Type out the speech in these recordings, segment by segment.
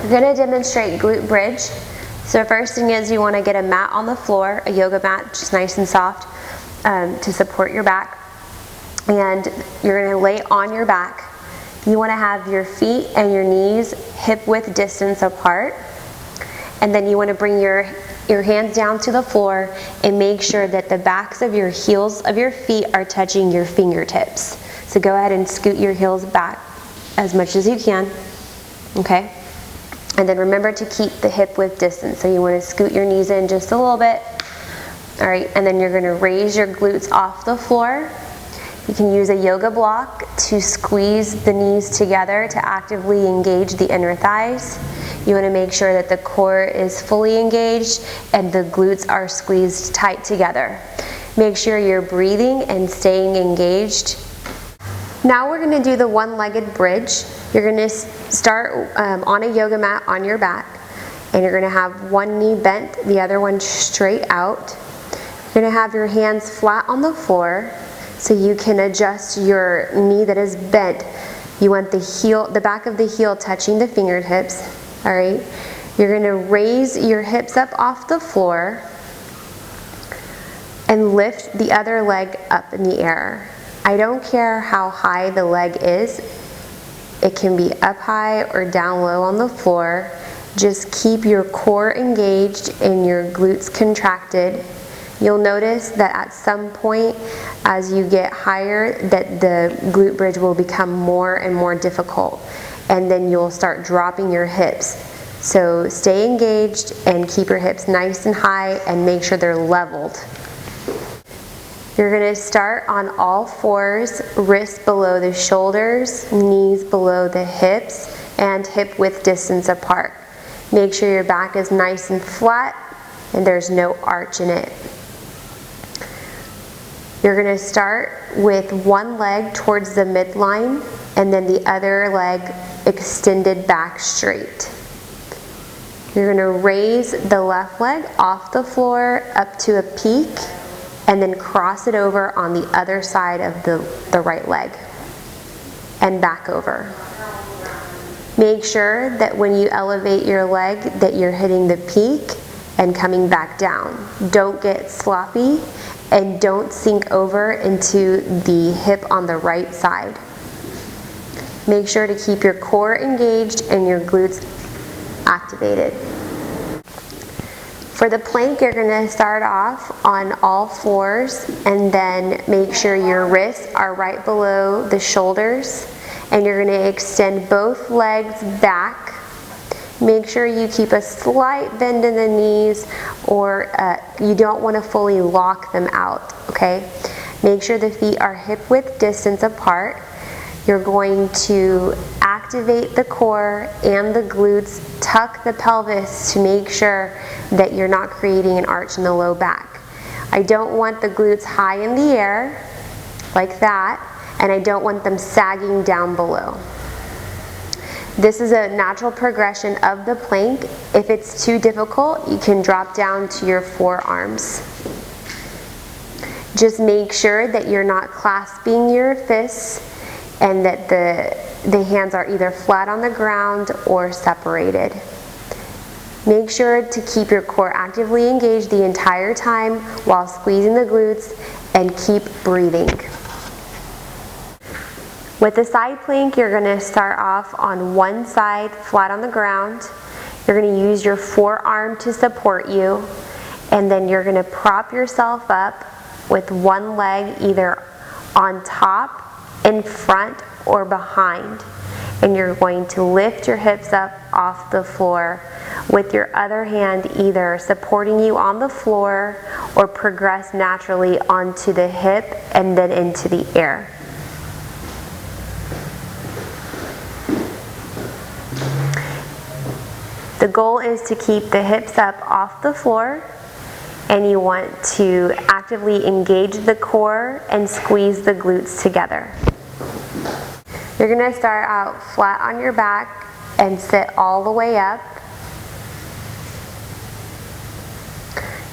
We're going to demonstrate glute bridge. So first thing is you want to get a mat on the floor, a yoga mat, just nice and soft to support your back. And you're going to lay on your back. You want to have your feet and your knees hip width distance apart. And then you want to bring your hands down to the floor and make sure that the backs of your heels of your feet are touching your fingertips. So go ahead and scoot your heels back as much as you can. Okay? And then remember to keep the hip width distance. So you want to scoot your knees in just a little bit. All right, and then you're going to raise your glutes off the floor. You can use a yoga block to squeeze the knees together to actively engage the inner thighs. You want to make sure that the core is fully engaged and the glutes are squeezed tight together. Make sure you're breathing and staying engaged. Now we're going to do the one-legged bridge. You're going to start on a yoga mat on your back, and you're going to have one knee bent, the other one straight out. You're going to have your hands flat on the floor so you can adjust your knee that is bent. You want the back of the heel touching the fingertips. All right. You're going to raise your hips up off the floor and lift the other leg up in the air. I don't care how high the leg is. It can be up high or down low on the floor. Just keep your core engaged and your glutes contracted. You'll notice that at some point as you get higher that the glute bridge will become more and more difficult, and then you'll start dropping your hips. So stay engaged and keep your hips nice and high and make sure they're leveled. You're going to start on all fours, wrists below the shoulders, knees below the hips, and hip width distance apart. Make sure your back is nice and flat and there's no arch in it. You're going to start with one leg towards the midline and then the other leg extended back straight. You're going to raise the left leg off the floor up to a peak and then cross it over on the other side of the right leg and back over. Make sure that when you elevate your leg that you're hitting the peak and coming back down. Don't get sloppy and don't sink over into the hip on the right side. Make sure to keep your core engaged and your glutes activated. For the plank, you're going to start off on all fours and then make sure your wrists are right below the shoulders, and you're going to extend both legs back. Make sure you keep a slight bend in the knees, or you don't want to fully lock them out, okay? Make sure the feet are hip width distance apart. You're going to activate the core and the glutes, tuck the pelvis to make sure that you're not creating an arch in the low back. I don't want the glutes high in the air, like that, and I don't want them sagging down below. This is a natural progression of the plank. If it's too difficult, you can drop down to your forearms. Just make sure that you're not clasping your fists and that the hands are either flat on the ground or separated. Make sure to keep your core actively engaged the entire time while squeezing the glutes, and keep breathing. With the side plank, you're going to start off on one side flat on the ground. You're going to use your forearm to support you, and then you're going to prop yourself up with one leg either on top, in front, or behind. And you're going to lift your hips up off the floor with your other hand either supporting you on the floor or progress naturally onto the hip and then into the air. The goal is to keep the hips up off the floor, and you want to actively engage the core and squeeze the glutes together. You're going to start out flat on your back and sit all the way up.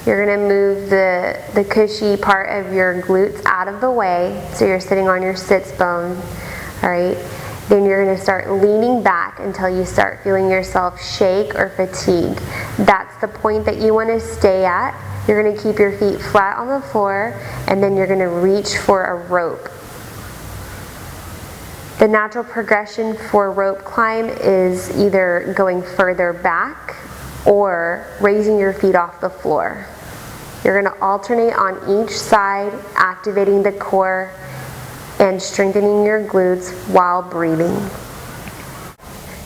You're going to move the cushy part of your glutes out of the way, so you're sitting on your sits bone. All right. Then you're going to start leaning back until you start feeling yourself shake or fatigue. That's the point that you want to stay at. You're going to keep your feet flat on the floor, and then you're going to reach for a rope. The natural progression for rope climb is either going further back or raising your feet off the floor. You're going to alternate on each side, activating the core and strengthening your glutes while breathing.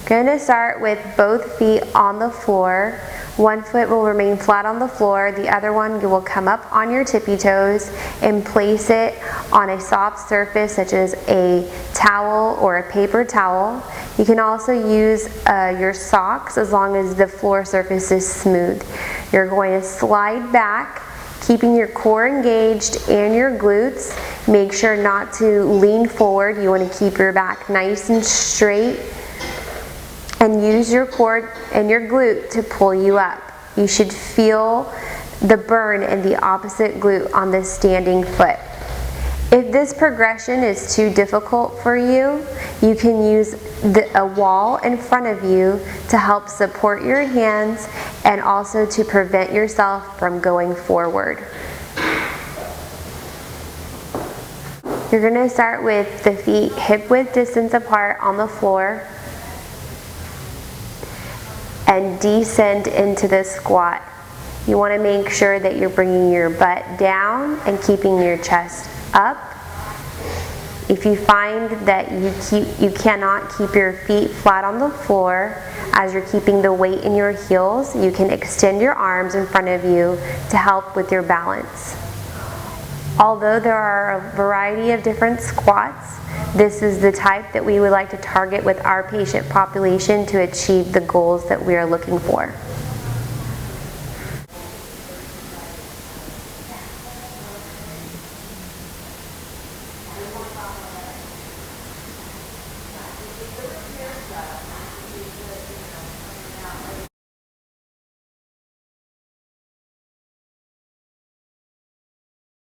Going to start with both feet on the floor. One foot will remain flat on the floor, the other one will come up on your tippy toes and place it on a soft surface such as a towel or a paper towel. You can also use your socks as long as the floor surface is smooth. You're going to slide back, keeping your core engaged and your glutes. Make sure not to lean forward. You want to keep your back nice and straight. And use your core and your glute to pull you up. You should feel the burn in the opposite glute on the standing foot. If this progression is too difficult for you, you can use a wall in front of you to help support your hands and also to prevent yourself from going forward. You're going to start with the feet hip width distance apart on the floor and descend into the squat. You want to make sure that you're bringing your butt down and keeping your chest up. If you find that you cannot keep your feet flat on the floor as you're keeping the weight in your heels, you can extend your arms in front of you to help with your balance. Although there are a variety of different squats, this is the type that we would like to target with our patient population to achieve the goals that we are looking for.